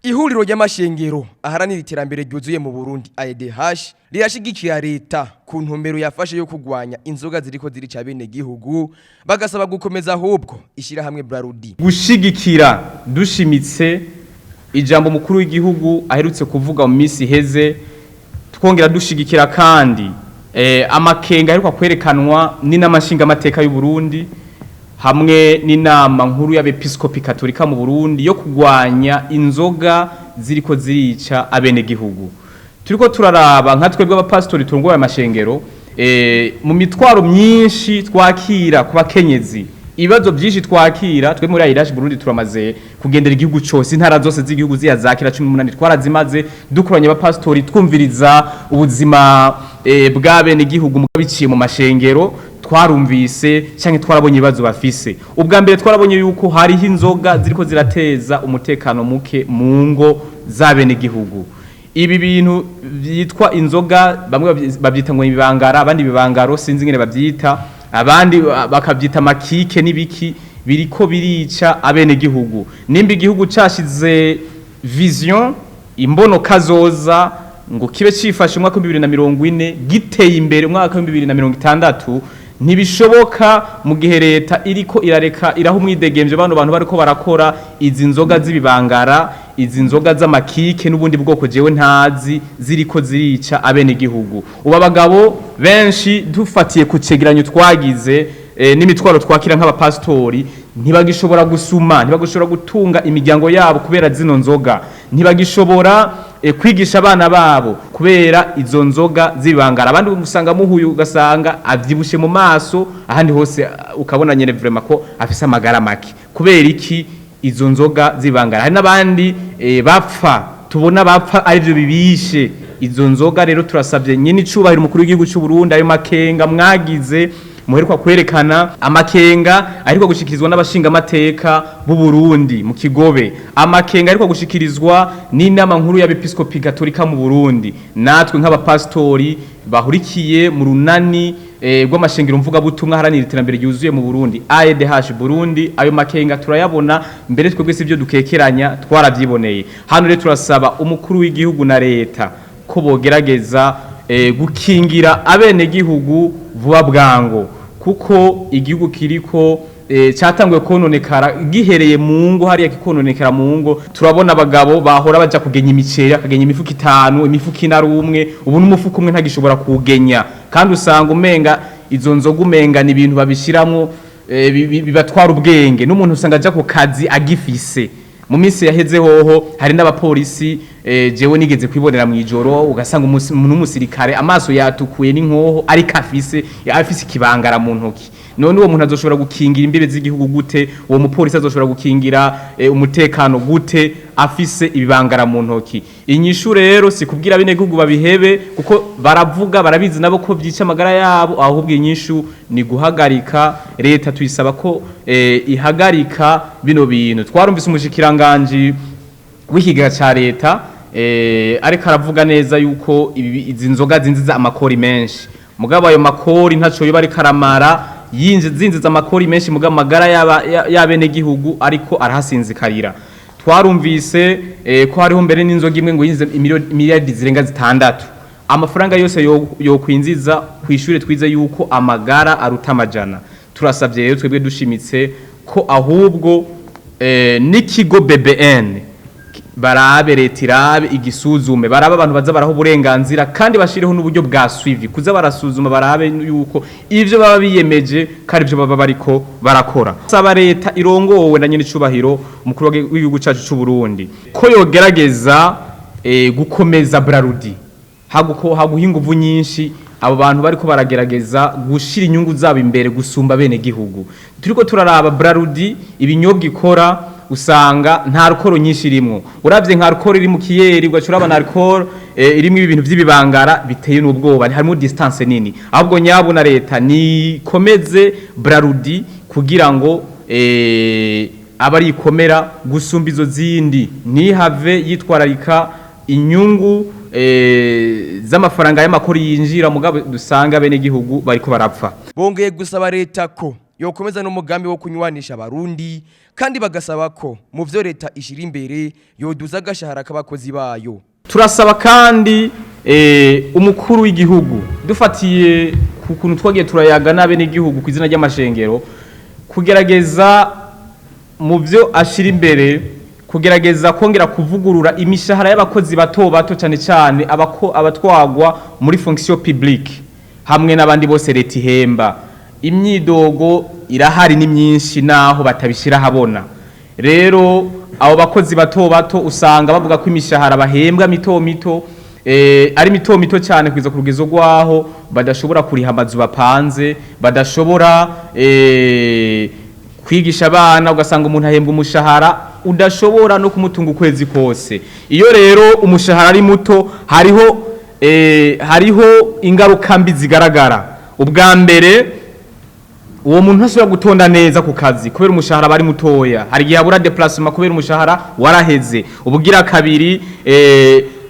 ihuriro ry'amashengero aharanira iterambere ryuzuye mu Burundi AEDH rirashigikira Reta ku ntumbero yafashe yo kugwanya inzoga ziriko zirica bene gihugu bagasaba gukomeza ahubwo ishirahamwe BRARUDI gushigikira dushimitse ijambo mukuru w'igihugu aherutse kuvuga mu misi heze twongera dushigikira kandi amakenga aheruka kwerekanwa n'inamashinga amateka y'u Burundi hamwe n'inama nkuru y'abepiskopi katolika mu Burundi yo kugwanya inzoga ziriko zirica abene gihugu. Turiko turaraba nka twebwe abapastori turongoye amashengero mu mitwaro myinshi twakira ku bakenyezi ibibazo byinshi twakira twe muri IRASH Burundi turamaze kugendera igihugu cyose intara zose z'igihugu ziyazakira 18 twarazimaze dukoranye abapastori twumviriza ubuzima bw'abene gihugu mubiciye mu mashengero twarumvise cyangwa twarabonye ibibazo bafise ubwa mbere twarabonye yuko hariho inzoga ziriko zirateza umutekano muke mu ngo z'abene gihugu ibi bintu byitwa inzoga bamwe babyita ngo ibibangara abandi bibangaro sinzi ngene babyita abandi bakabyita makike nibiki biriko birica abene gihugu nimba igihugu cashize vision imbono kazoza ngo kibe cifashe umwaka wa 2040 giteye imbere umwaka wa 2060 ntibishoboka mu gihe Reta iriko irareka iraho umwidegemvye abantu bariko barakora izi nzoga z'ibibangara izi nzoga z'amakike n'ubundi bwoko jewe ntazi ziriko zirica abene gihugu uba bagabo benshi dufatiye ku cegeranyo twagize n'imitwaro twakira nk'abapastori ntibagishobora gusuma ntibagishobora gutunga imiryango yabo kubera zino nzoga ntibagishobora kwigisha abana babo kubera izo nzoga zibangara abandi usanga muhuye ugasanga avyibushe mu maso ahandi hose ukabona nyene vraiment ko afise amagara make kubera iki izo nzoga zibangara hari nabandi bapfa tubona bapfa ari byo bibishe izo nzoga rero turasabye nyine icubahiro umukuru w'igihugu cy'u Burundi ayo makenga mwagize muheruka kwerekana amakenga ariko gushikirizwa n'abashinga amateka b'u Burundi mu Kigobe amakenga ariko gushikirizwa n'inama nkuru y'abepiskopi katolika mu Burundi natwe nk'abapastori bahurikiye mu runani rw'amashengero mvuga butumwa haranira iterambere ryuzuye mu Burundi AEDH Burundi ayo makenga turayabona mbere twebwe sivyo dukekeranya twaravyiboneye hano rero turasaba umukuru w'igihugu na Reta ko bogerageza gukingira abene gihugu vuba bwango kuko igihugu kiriko cyatanguye kononekara gihereye mu ngo hariya kikononekara mu ngo turabona abagabo bahora baja kugenya imiceri akagenya imifuka 5 imifuka 1 ubu n'umufuka umwe ntagishobora kugenya kandi usanga umenga izo nzoga umenga ni ibintu babishiramwo bibatwara ubwenge n'umuntu usanga aja ku kazi agifise mu minsi yaheze hoho hari n'abapolisi jewe nigeze kwibonera mu ijoro ugasanga umusirikare amaso yatukuye n'inkoho ari kafise afise ikibangara mu ntoki none uwo muntu azoshobora gukingira imbibe z'igihugu gute uwo mupolisi azoshobora gukingira umutekano gute afise ibibangara mu ntoki inyishu rero sikubwira bene gihugu babihebe kuko baravuga barabizi nabo ko byica amagara yabo ahubwo inyishu ni guhagarika Reta tuyisaba ko ihagarika bino bintu twarumvise umushikiranganje w'ikiga ca Reta ariko aravuga neza yuko izi nzoga zinziza amakori menshi mugabo ayo makori ntaco yo bari karamara zinziza amakori menshi mugabo magara y'abene gihugu ariko arahasinzikarira twarumvise ko hariho mbere n'inzoga imwe ngo yinze miliyardi zirenga 6 amafaranga yose yo kwinziza kwishure twize yuko amagara aruta amajana turasabye rero twebwe dushimitse ko ahubwo n'ikigo BBN barabe Reta irabe igisuzume barabe abantu baza baraho uburenganzira kandi bashireho n'uburyo bwa suivi kuza barasuzuma barabe yuko ivyo baba biyemeje kandi ivyo baba bariko barakora saba Reta irongowe na nyine icubahiro umukuru w'igihugu cyacu cy'u Burundi ko yogerageza gukomeza BRARUDI haguhinguvu nyinshi abo bantu bariko baragerageza gushira inyungu zabo imbere gusumba bene gihugu turiko turaraba BRARUDI ibinyobwa ikora usanga nta alcohol nyinshi irimo uravye nka alcohol iri mu kiyeri ugacuraba na alcohol irimo ibintu by'ibibangara biteye n'ubwoba harimo distance nini ahubwo nyabo na Reta ni komeze BRARUDI kugira ngo abari ikomera gusumba izo zindi ntihave yitwararika inyungu z'amafaranga y'amakori yinjira mugabo dusanga bene gihugu bariko barapfa bongeye gusaba Reta ko yokomeza n'umugambi wo kunywanisha Abarundi kandi bagasaba ko mu vyo leta ishira imbere yoduza agashahara k'abakozi bayo. Turasaba kandi umukuru w'igihugu dufatiye ku kuntu twagiye turayaga nabe n'igihugu ku izina ry'amashengero kugerageza mu vyo ashira imbere kugerageza kongera kuvugurura imishahara y'abakozi bato cyane cyane abatwagwa muri fonction publique hamwe n'abandi bose leta ihemba. Imyidogo irahari ni myinshi naho batabishira habona. Rero abo bakozi bato usanga bavuga ko imishahara bahembwa mito ari mito cyane kwiza ku rugezo rwaho badashobora kuriha amazu bapanze, badashobora kwigisha abana, ugasanga umuntu ahembwa umushahara udashobora no kumutunga ukwezi kose. Iyo rero umushahara ari muto hariho ingaruka mbi zigaragara. Ubwa mbere uwo muntu ntashobora gutonda neza ku kazi kubera umushahara bari mutoya, hari gihe abura déplacement kubera umushahara waraheze. Ubugira kabiri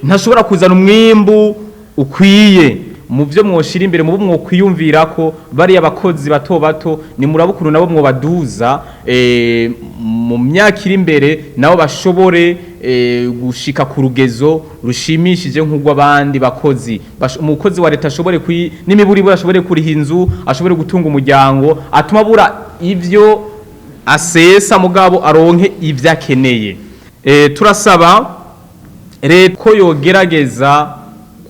ntashobora kuzana umwimbu ukwiye mu byo mwoshira imbere mu bwo kwiyumvira ko bari abakozi bato ni murabukuru nabo mwo baduza mu myaka iri imbere nabo bashobore gushika ku rugezo rushimishije nk'ugwa abandi bakozi. Umukozi wa leta ashobore n'imiburi ashobore kuriha inzu, ashobore gutunga umuryango, atuma bura ivyo asesa mugabo aronke ivyo akeneye. Turasaba Reta ko yogerageza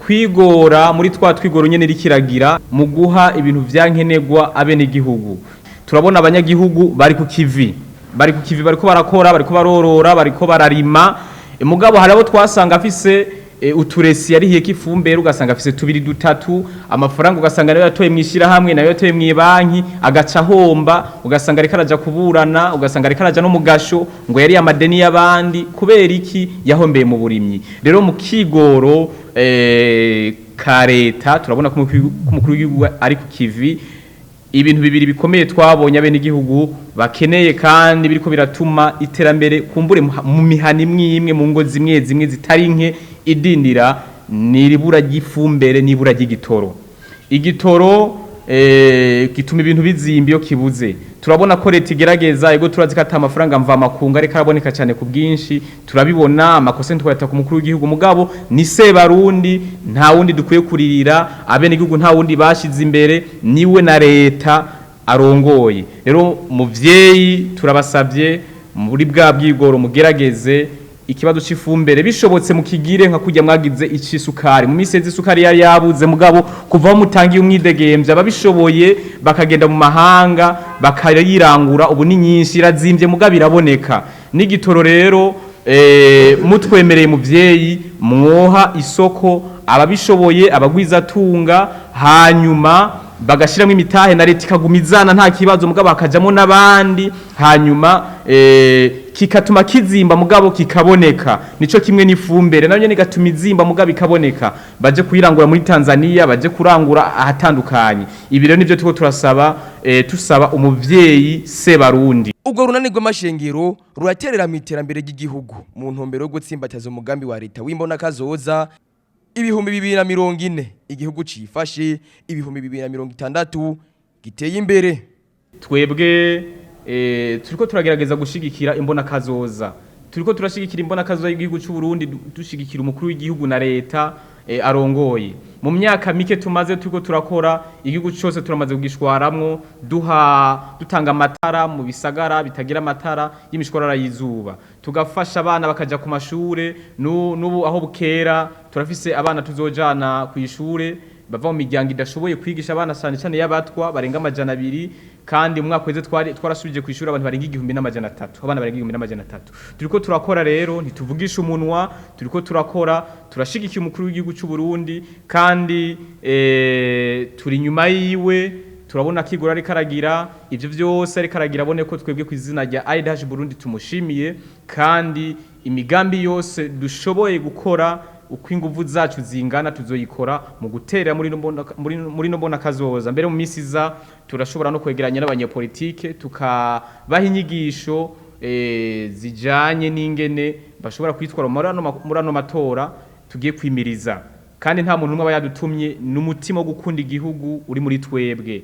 kwigora muri twigoro nyene rikiragira mu guha ibintu vyankenegwa abene gihugu. Turabona abanyagihugu bari ku kivi bariko barakora, bariko barorora, bariko bararima. Mugabo harabo twasanga afise uturesi yarihiye kifumbere, ugasanga afise 2-3 amafaranga, ugasanga nayo yatoye mu ishirahamwe, nayo yatoye mu banki, agaca homba, ugasanga ariko araja kuburana, ugasanga ariko araja no mu gasho ngo yari amadeni y'abandi kubera iki yahombeye mu burimyi. Rero mu kigoro ka Reta turabona ko umukuru w'igihugu ari ku kivi. Ibintu bibiri bikomeye twabonye abene igihugu bakeneye kandi biriko biratuma iterambere kumbure mu mihani imwe mu ngo zimwe zitari nke idindira ni ribura ry'ifumbere n'ibura ry'igitoro. Igitoro gituma ibintu bizimba iyo kibuze. Turabona ko Reta igerageza ego turazikata amafaranga mva makunga ariko araboneka cyane ku bwinshi. Turabibona amakosa twayata ku mukuru w'igihugu mugabo ni Barundi nta wundi dukwiye kuririra, abene igihugu nta wundi bashize imbere niwe na Reta arongoye. Rero muvyeyi turabasabye muri bwa bwigoro mugerageze ikibazo c'ifumbere bishobotse mukigire nka kujya mwagize icisukari mu misezi isukari yari yabuze mugabo kuva mutangiye umwidegemvya babishoboye bakagenda mu mahanga bakayirangura. Ubu ni nyinshi irazimvye mugabo iraboneka. N'igitoro rero mutwemereye muvyeyi mwoha isoko ababishoboye abagwiza tunga, hanyuma bagashiramo imitahe na Reta ikagumizana nta kibazo mugabo hakajamo n'abandi, hanyuma kikatuma kizimba mugabo kikaboneka. Nico kimwe n'ifumbere nayo nigatuma izimba mugabo ikaboneka, baje kuyirangura muri Tanzania, baje kurangura ahatandukanye. Ibi rero nivyo tuko tusaba umuvyeyi Barundi. Ubwo runani rw'amashengero ruraterera mu iterambere ry'igihugu mu ntumbero yo gutsimbataza umugambi wa Reta w'imbona kazoza 2040 igihugu cifashe 2060 giteye imbere. Twebwe turiko turagerageza gushigikira imbona kazoza, turiko turashigikira imbona kazoza y'igihugu cy'u Burundi, dushigikira umukuru w'igihugu na Reta arongoye. Mu myaka mike tumaze turiko turakora igihugu cyose turamaze kugishwaramwo dutanga amatara mu bisagara bitagira amatara y'imishwarara y'izuba, tugafasha abana bakaja ku mashure. N'ubu aho bukera turafise abana tuzojana ku ishure bava mu miryango idashoboye kwigisha abana cyane y'abatwa barenga 200, kandi mu mwaka weze twarasubije ku ishuri abantu barenga 1300, abana barenga 1300. Turiko turakora rero ntituvugisha umunwa, turiko turakora turashigikiye umukuru w'igihugu cy'u Burundi kandi turi nyuma yiwe. Turabona kigora ari karagira ivyo vyose ari karagira abone ko twebwe ku izina rya IDH Burundi tumushimiye, kandi imigambi yose dushoboye gukora uko inguvu zacu zingana tuzoyikora mu gutera muri no mbona kazoza. Mbere mu misiza turashobora no kwegeranya n'abanyepolitike tukabaha inyigisho zijanye n'ingene bashobora kwitwara muri ano matora tugiye kwimiriza, kandi nta muntu umwe aba yadutumye n'umutima wo gukunda igihugu uri muri twebwe.